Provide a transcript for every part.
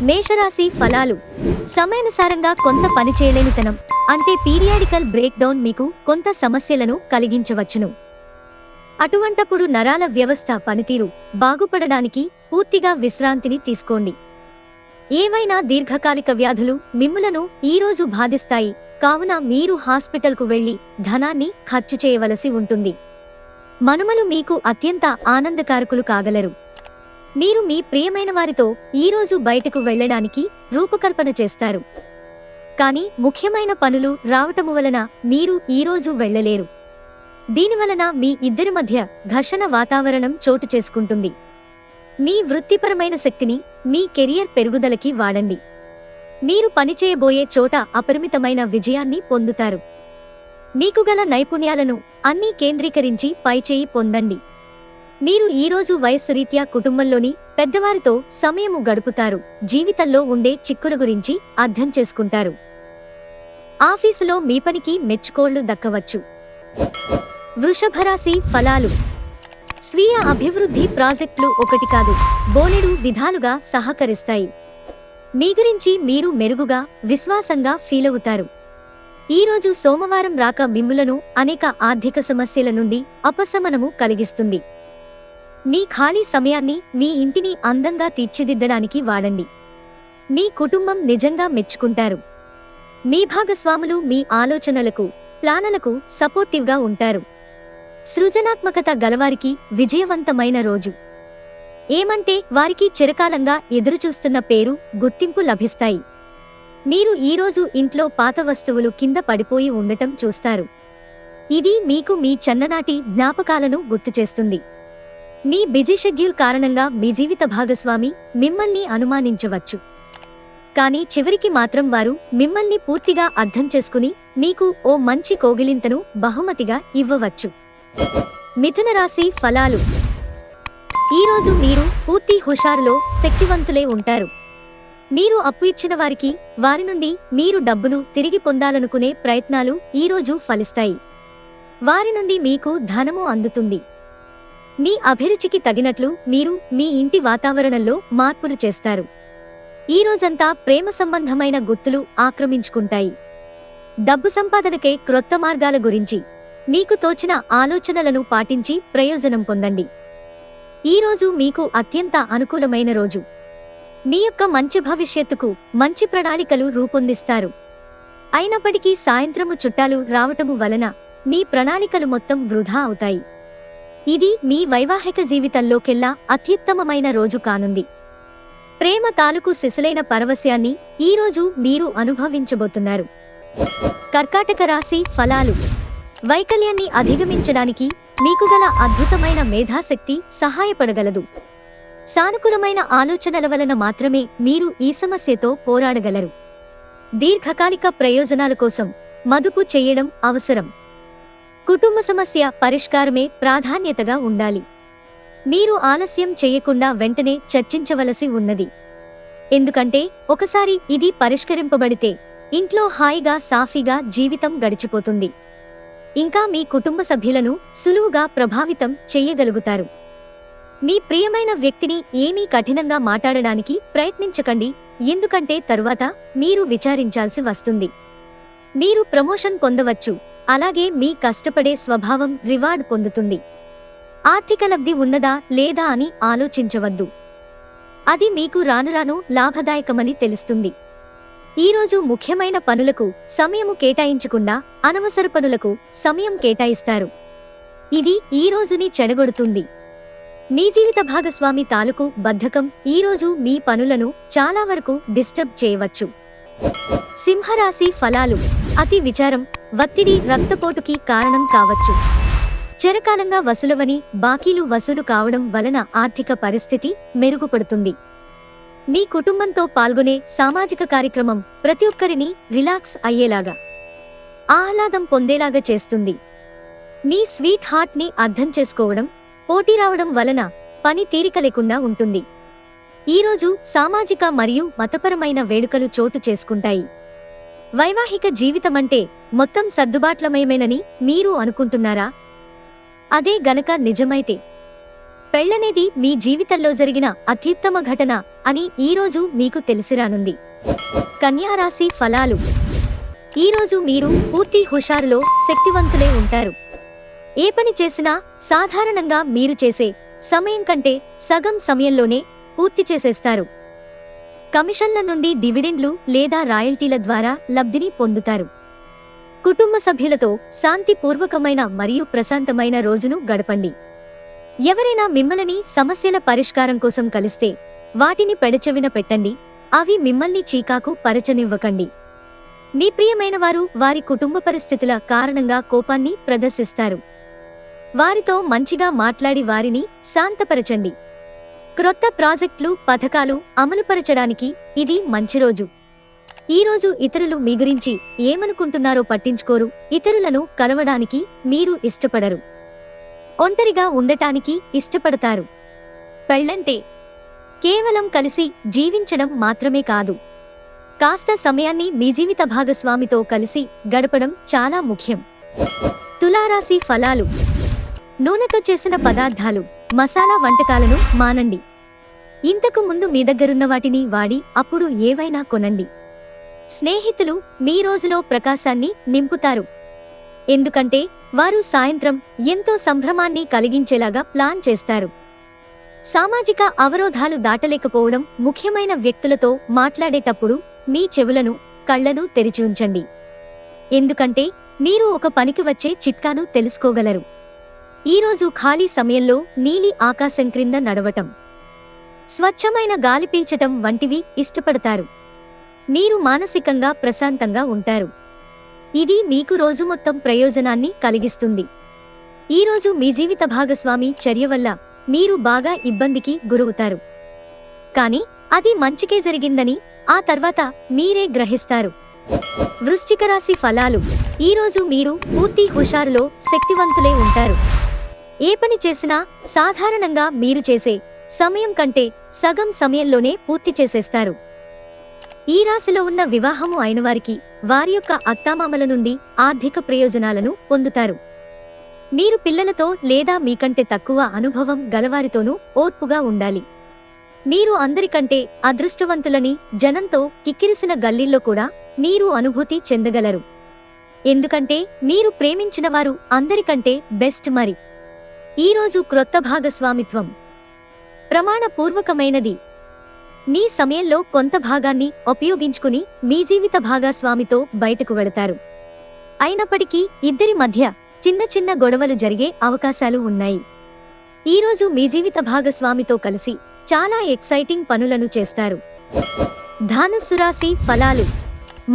మేషరాశి ఫలాలు. సమయానుసారంగా కొంత పని చేయలేనితనం అంటే పీరియాడికల్ బ్రేక్ డౌన్ మీకు కొంత సమస్యలను కలిగించవచ్చును. అటువంటప్పుడు నరాల వ్యవస్థ పనితీరు బాగుపడడానికి పూర్తిగా విశ్రాంతిని తీసుకోండి. ఏవైనా దీర్ఘకాలిక వ్యాధులు మిమ్ములను ఈరోజు బాధిస్తాయి కావున మీరు హాస్పిటల్కు వెళ్లి ధనాన్ని ఖర్చు చేయవలసి ఉంటుంది. మనుమలు మీకు అత్యంత ఆనందకారకులు కాగలరు. మీరు మీ ప్రియమైన వారితో ఈరోజు బయటకు వెళ్లడానికి రూపకల్పన చేస్తారు. కానీ ముఖ్యమైన పనులు రావటము వలన మీరు ఈరోజు వెళ్లలేరు. దీనివలన మీ ఇద్దరి మధ్య ఘర్షణ వాతావరణం చోటు చేసుకుంటుంది. మీ వృత్తిపరమైన శక్తిని మీ కెరియర్ పెరుగుదలకి వాడండి. మీరు పనిచేయబోయే చోట అపరిమితమైన విజయాన్ని పొందుతారు. మీకు గల నైపుణ్యాలను అన్నీ కేంద్రీకరించి పైచేయి పొందండి. మీరు ఈరోజు వయస్సు రీత్యా కుటుంబంలోని పెద్దవారితో సమయము గడుపుతారు. జీవితంలో ఉండే చిక్కుల గురించి అర్థం చేసుకుంటారు. ఆఫీసులో మీ పనికి మెచ్చుకోళ్లు దక్కవచ్చు. వృషభరాశి ఫలాలు. స్వీయ అభివృద్ధి ప్రాజెక్టులు ఒకటి కాదు బోలెడు విధాలుగా సహకరిస్తాయి. మీ గురించి మీరు మెరుగుగా విశ్వాసంగా ఫీలవుతారు. ఈరోజు సోమవారం రాక మిమ్ములను అనేక ఆర్థిక సమస్యల నుండి ఉపశమనము కలిగిస్తుంది. మీ ఖాళీ సమయాన్ని మీ ఇంటిని అందంగా తీర్చిదిద్దడానికి వాడండి. మీ కుటుంబం నిజంగా మెచ్చుకుంటారు. మీ భాగస్వాములు మీ ఆలోచనలకు ప్లానలకు సపోర్టివ్గా ఉంటారు. సృజనాత్మకత గలవారికి విజయవంతమైన రోజు. ఏమంటే వారికి చిరకాలంగా ఎదురుచూస్తున్న పేరు గుర్తింపు లభిస్తాయి. మీరు ఈరోజు ఇంట్లో పాత వస్తువులు కింద పడిపోయి ఉండటం చూస్తారు. ఇది మీకు మీ చిన్ననాటి జ్ఞాపకాలను గుర్తుచేస్తుంది. మీ బిజీ షెడ్యూల్ కారణంగా మీ జీవిత భాగస్వామి మిమ్మల్ని అనుమానించవచ్చు. కానీ చివరికి మాత్రం వారు మిమ్మల్ని పూర్తిగా అర్థం చేసుకుని మీకు ఓ మంచి కోగిలింతను బహుమతిగా ఇవ్వవచ్చు. మిథున రాశి ఫలాలు. ఈరోజు మీరు పూర్తి హుషారులో శక్తివంతులే ఉంటారు. మీరు అప్పు ఇచ్చిన వారికి వారి నుండి మీరు డబ్బును తిరిగి పొందాలనుకునే ప్రయత్నాలు ఈరోజు ఫలిస్తాయి. వారి నుండి మీకు ధనము అందుతుంది. మీ అభిరుచికి తగినట్లు మీరు మీ ఇంటి వాతావరణంలో మార్పులు చేస్తారు. ఈ రోజంతా ప్రేమ సంబంధమైన గుర్తులు ఆక్రమించుకుంటాయి. డబ్బు సంపాదనకే క్రొత్త మార్గాల గురించి మీకు తోచిన ఆలోచనలను పాటించి ప్రయోజనం పొందండి. ఈరోజు మీకు అత్యంత అనుకూలమైన రోజు. మీ యొక్క మంచి భవిష్యత్తుకు మంచి ప్రణాళికలు రూపొందిస్తారు. అయినప్పటికీ సాయంత్రము చుట్టాలు రావటము వలన మీ ప్రణాళికలు మొత్తం వృధా అవుతాయి. ఇది మీ వైవాహిక జీవితంలోకెల్లా అత్యుత్తమమైన రోజు కానుంది. ప్రేమ తాలూకు సిసలైన పరవశ్యాన్ని ఈరోజు మీరు అనుభవించబోతున్నారు. కర్కాటక రాశి ఫలాలు. వైకల్యాన్ని అధిగమించడానికి మీకు గల అద్భుతమైన మేధాశక్తి సహాయపడగలదు. సానుకూలమైన ఆలోచనల వలన మాత్రమే మీరు ఈ సమస్యతో పోరాడగలరు. దీర్ఘకాలిక ప్రయోజనాల కోసం మదుపు చేయడం అవసరం. కుటుంబ సమస్య పరిష్కారమే ప్రాధాన్యతగా ఉండాలి. మీరు ఆలస్యం చేయకుండా వెంటనే చర్చించవలసి ఉన్నది. ఎందుకంటే ఒకసారి ఇది పరిష్కరింపబడితే ఇంట్లో హాయిగా సాఫీగా జీవితం గడిచిపోతుంది. ఇంకా మీ కుటుంబ సభ్యులను సులువుగా ప్రభావితం చెయ్యగలుగుతారు. మీ ప్రియమైన వ్యక్తిని ఏమీ కఠినంగా మాట్లాడడానికి ప్రయత్నించకండి, ఎందుకంటే తరువాత మీరు విచారించాల్సి వస్తుంది. మీరు ప్రమోషన్ పొందవచ్చు, అలాగే మీ కష్టపడే స్వభావం రివార్డ్ పొందుతుంది. ఆర్థిక లబ్ధి ఉన్నదా లేదా అని ఆలోచించవద్దు. అది మీకు రానురాను లాభదాయకమని తెలుస్తుంది. ఈరోజు ముఖ్యమైన పనులకు సమయము కేటాయించకుండా అనవసర పనులకు సమయం కేటాయిస్తారు. ఇది ఈ రోజుని చెడగొడుతుంది. మీ జీవిత భాగస్వామి తాలూకు బద్ధకం ఈరోజు మీ పనులను చాలా వరకు డిస్టర్బ్ చేయవచ్చు. సింహరాశి ఫలాలు. అతి విచారం, ఒత్తిడి రక్తపోటుకి కారణం కావచ్చు. చిరకాలంగా వసూలవని బాకీలు వసూలు కావడం వలన ఆర్థిక పరిస్థితి మెరుగుపడుతుంది. మీ కుటుంబంతో పాల్గొనే సామాజిక కార్యక్రమం ప్రతి ఒక్కరిని రిలాక్స్ అయ్యేలాగా ఆహ్లాదం పొందేలాగా చేస్తుంది. మీ స్వీట్ హార్ట్ ని అర్థం చేసుకోవడం పోటీ రావడం వలన పని తీరిక లేకుండా ఉంటుంది. ఈరోజు సామాజిక మరియు మతపరమైన వేడుకలు చోటు చేసుకుంటాయి. వైవాహిక జీవితమంటే మొత్తం సర్దుబాట్లమయమేనని మీరు అనుకుంటున్నారా? అదే గనక నిజమైతే పెళ్లనేది మీ జీవితంలో జరిగిన అత్యుత్తమ ఘటన అని ఈరోజు మీకు తెలిసిరానుంది. కన్యా రాశి ఫలాలు. ఈరోజు మీరు పూర్తి హుషారులో శక్తివంతులే ఉంటారు. ఏ పని చేసినా సాధారణంగా మీరు చేసే సమయం కంటే సగం సమయంలోనే పూర్తి చేసేస్తారు. కమిషన్ల నుండి డివిడెండ్లు లేదా రాయల్టీల ద్వారా లబ్ధిని పొందుతారు. కుటుంబ సభ్యులతో శాంతిపూర్వకమైన మరియు ప్రశాంతమైన రోజును గడపండి. ఎవరైనా మిమ్మల్ని సమస్యల పరిష్కారం కోసం కలిస్తే వాటిని పెడచెవిన పెట్టండి. అవి మిమ్మల్ని చీకాకు పరచనివ్వకండి. మీ ప్రియమైన వారు వారి కుటుంబ పరిస్థితుల కారణంగా కోపాన్ని ప్రదర్శిస్తారు. వారితో మంచిగా మాట్లాడి వారిని శాంతపరచండి. క్రొత్త ప్రాజెక్టులు, పథకాలు అమలుపరచడానికి ఇది మంచి రోజు. ఈరోజు ఇతరులు మీ గురించి ఏమనుకుంటున్నారో పట్టించుకోరు. ఇతరులను కలవడానికి మీరు ఇష్టపడరు. ఒంటరిగా ఉండటానికి ఇష్టపడతారు. పెళ్లంటే కేవలం కలిసి జీవించడం మాత్రమే కాదు. కాస్త సమయాన్ని మీ జీవిత భాగస్వామితో కలిసి గడపడం చాలా ముఖ్యం. తులారాశి ఫలాలు. నూనెతో చేసిన పదార్థాలు, మసాలా వంటకాలను మానండి. ఇంతకు ముందు మీ దగ్గరున్న వాటిని వాడి అప్పుడు ఏవైనా కొనండి. స్నేహితులు మీ రోజులో ప్రకాశాన్ని నింపుతారు. ఎందుకంటే వారు సాయంత్రం ఎంతో సంభ్రమాన్ని కలిగించేలాగా ప్లాన్ చేస్తారు. సామాజిక అవరోధాలు దాటలేకపోవడం. ముఖ్యమైన వ్యక్తులతో మాట్లాడేటప్పుడు మీ చెవులను, కళ్లను తెరిచి ఉంచండి. ఎందుకంటే మీరు ఒక పనికి వచ్చే చిట్కాను తెలుసుకోగలరు. ఈరోజు ఖాళీ సమయంలో నీలి ఆకాశం క్రింద నడవటం, స్వచ్ఛమైన గాలి పీల్చటం వంటివి ఇష్టపడతారు. మీరు మానసికంగా ప్రశాంతంగా ఉంటారు. ఇది మీకు రోజు మొత్తం ప్రయోజనాన్ని కలిగిస్తుంది. ఈరోజు మీ జీవిత భాగస్వామి చర్య వల్ల మీరు బాగా ఇబ్బందికి గురవుతారు. కానీ అది మంచికే జరిగిందని ఆ తర్వాత మీరే గ్రహిస్తారు. వృశ్చిక రాశి ఫలాలు. ఈరోజు మీరు పూర్తి హుషారులో శక్తివంతులే ఉంటారు. ఏ పని చేసినా సాధారణంగా మీరు చేసే సమయం కంటే సగం సమయంలోనే పూర్తి చేసేస్తారు. ఈ రాశిలో ఉన్న వివాహము అయిన వారికి వారి యొక్క అత్తామామల నుండి ఆర్థిక ప్రయోజనాలను పొందుతారు. మీరు పిల్లలతో లేదా మీకంటే తక్కువ అనుభవం గలవారితోనూ ఓర్పుగా ఉండాలి. మీరు అందరికంటే అదృష్టవంతులని జనంతో కిక్కిరిసిన గల్లీల్లో కూడా మీరు అనుభూతి చెందగలరు. ఎందుకంటే మీరు ప్రేమించిన వారు అందరికంటే బెస్ట్. మరి ఈరోజు క్రొత్త భాగస్వామిత్వం ప్రమాణపూర్వకమైనది. మీ సమయంలో కొంత భాగాన్ని ఉపయోగించుకుని మీ జీవిత భాగస్వామితో బయటకు వెళతారు. అయినప్పటికీ ఇద్దరి మధ్య చిన్న చిన్న గొడవలు జరిగే అవకాశాలు ఉన్నాయి. ఈరోజు మీ జీవిత భాగస్వామితో కలిసి చాలా ఎక్సైటింగ్ పనులను చేస్తారు. ధనుస్సు రాశి ఫలాలు.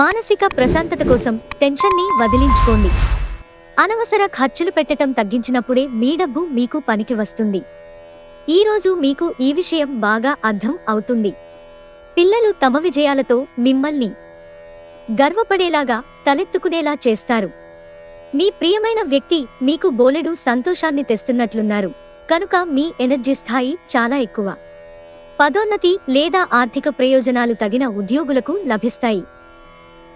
మానసిక ప్రశాంతత కోసం టెన్షన్ని వదిలించుకోండి. అనవసర ఖర్చులు పెట్టడం తగ్గించినప్పుడే మీ డబ్బు మీకు పనికి వస్తుంది. ఈరోజు మీకు ఈ విషయం బాగా అర్థం అవుతుంది. పిల్లలు తమ విజయాలతో మిమ్మల్ని గర్వపడేలాగా తలెత్తుకునేలా చేస్తారు. మీ ప్రియమైన వ్యక్తి మీకు బోలెడు సంతోషాన్ని తెస్తున్నట్లున్నారు కనుక మీ ఎనర్జీ స్థాయి చాలా ఎక్కువ. పదోన్నతి లేదా ఆర్థిక ప్రయోజనాలు తగిన ఉద్యోగులకు లభిస్తాయి.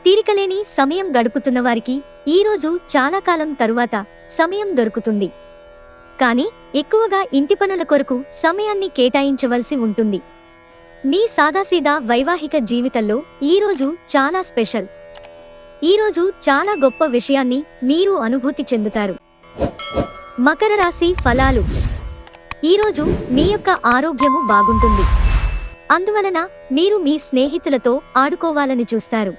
తీరికలేని సమయం గడుపుతున్న వారికి ఈరోజు చాలా కాలం తరువాత సమయం దొరుకుతుంది. కానీ ఎక్కువగా ఇంటి పనుల కొరకు సమయాన్ని కేటాయించవలసి ఉంటుంది. మీ సాదాసీదా వైవాహిక జీవితంలో ఈరోజు చాలా స్పెషల్. ఈరోజు చాలా గొప్ప విషయాన్ని మీరు అనుభూతి చెందుతారు. మకర రాశి ఫలాలు. ఈరోజు మీ యొక్క ఆరోగ్యము బాగుంటుంది. అందువలన మీరు మీ స్నేహితులతో ఆడుకోవాలని చూస్తారు.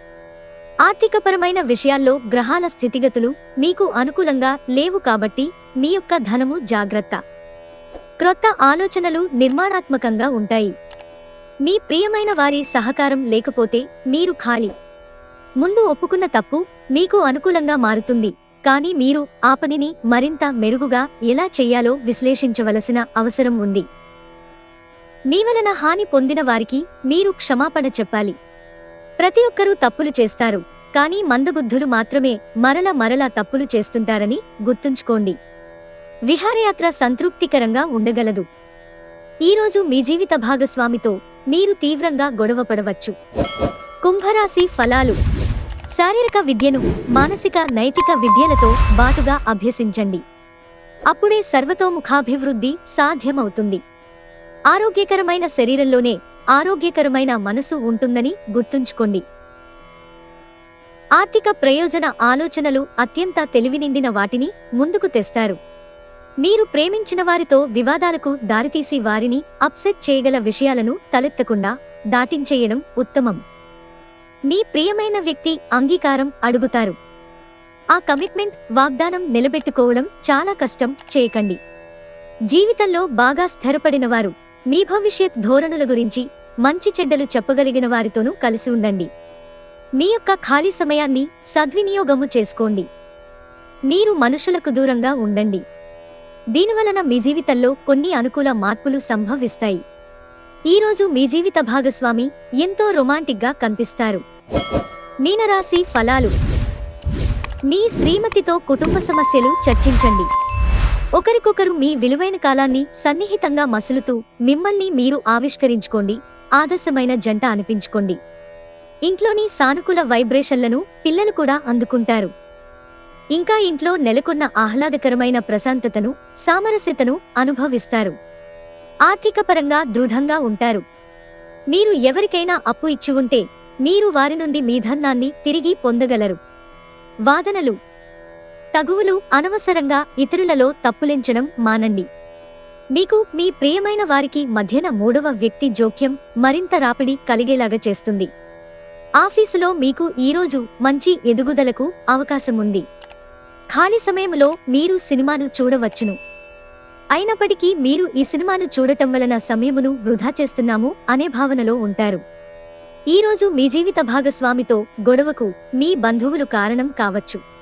ఆర్థికపరమైన విషయాల్లో గ్రహాల స్థితిగతులు మీకు అనుకూలంగా లేవు కాబట్టి మీ యొక్క ధనము జాగ్రత్త. క్రొత్త ఆలోచనలు నిర్మాణాత్మకంగా ఉంటాయి. మీ ప్రియమైన వారి సహకారం లేకపోతే మీరు ఖాళీ. ముందు ఒప్పుకున్న తప్పు మీకు అనుకూలంగా మారుతుంది. కానీ మీరు ఆ పనిని మరింత మెరుగుగా ఎలా చెయ్యాలో విశ్లేషించవలసిన అవసరం ఉంది. మీ వలన హాని పొందిన వారికి మీరు క్షమాపణ చెప్పాలి. ప్రతి ఒక్కరూ తప్పులు చేస్తారు, కానీ మందబుద్ధులు మాత్రమే మరలా తప్పులు చేస్తుంటారని గుర్తుంచుకోండి. విహారయాత్ర సంతృప్తికరంగా ఉండగలదు. ఈరోజు మీ జీవిత భాగస్వామితో మీరు తీవ్రంగా గొడవపడవచ్చు. కుంభరాశి ఫలాలు. శారీరక విద్యను మానసిక నైతిక విద్యలతో బాటుగా అభ్యసించండి. అప్పుడే సర్వతోముఖాభివృద్ధి సాధ్యమవుతుంది. ఆరోగ్యకరమైన శరీరంలోనే ఆరోగ్యకరమైన మనసు ఉంటుందని గుర్తుంచుకోండి. ఆర్థిక ప్రయోజన ఆలోచనలు అత్యంత తెలివినిండిన వాటిని ముందుకు తెస్తారు. మీరు ప్రేమించిన వారితో వివాదాలకు దారితీసి వారిని అప్సెట్ చేయగల విషయాలను తలెత్తకుండా దాటించేయడం ఉత్తమం. మీ ప్రియమైన వ్యక్తి అంగీకారం అడుగుతారు. ఆ కమిట్మెంట్ వాగ్దానం నిలబెట్టుకోవడం చాలా కష్టం చేయకండి. జీవితంలో బాగా స్థిరపడినవారు మీ భవిష్యత్ ధోరణుల గురించి మంచి చెడ్డలు చెప్పగలిగిన వారితోనూ కలిసి ఉండండి. మీ యొక్క ఖాళీ సమయాన్ని సద్వినియోగము చేసుకోండి. మీరు మనుషులకు దూరంగా ఉండండి. దీనివలన మీ జీవితంలో కొన్ని అనుకూల మార్పులు సంభవిస్తాయి. ఈరోజు మీ జీవిత భాగస్వామి ఎంతో రొమాంటిక్గా కనిపిస్తారు. మీనరాశి ఫలాలు. మీ శ్రీమతితో కుటుంబ సమస్యలు చర్చించండి. ఒకరికొకరు మీ విలువైన కాలాన్ని సన్నిహితంగా మసులుతూ మిమ్మల్ని మీరు ఆవిష్కరించుకోండి. ఆదర్శమైన జంట అనిపించుకోండి. ఇంట్లోని సానుకూల వైబ్రేషన్లను పిల్లలు కూడా అందుకుంటారు. ఇంకా ఇంట్లో నెలకొన్న ఆహ్లాదకరమైన ప్రశాంతతను, సామరస్యతను అనుభవిస్తారు. ఆర్థికపరంగా దృఢంగా ఉంటారు. మీరు ఎవరికైనా అప్పు ఇచ్చి ఉంటే మీరు వారి నుండి మీ ధనాన్ని తిరిగి పొందగలరు. వాదనలు, తగువులు, అనవసరంగా ఇతరులలో తప్పులెంచడం మానండి. మీకు మీ ప్రియమైన వారికి మధ్యన మూడవ వ్యక్తి జోక్యం మరింత రాపిడి కలిగేలాగా చేస్తుంది. ఆఫీసులో మీకు ఈరోజు మంచి ఎదుగుదలకు అవకాశం ఉంది. ఖాళీ సమయంలో మీరు సినిమాను చూడవచ్చును. అయినప్పటికీ మీరు ఈ సినిమాను చూడటం వలన సమయమును వృధా చేస్తున్నాము అనే భావనలో ఉంటారు. ఈరోజు మీ జీవిత భాగస్వామితో గొడవకు మీ బంధువులు కారణం కావచ్చు.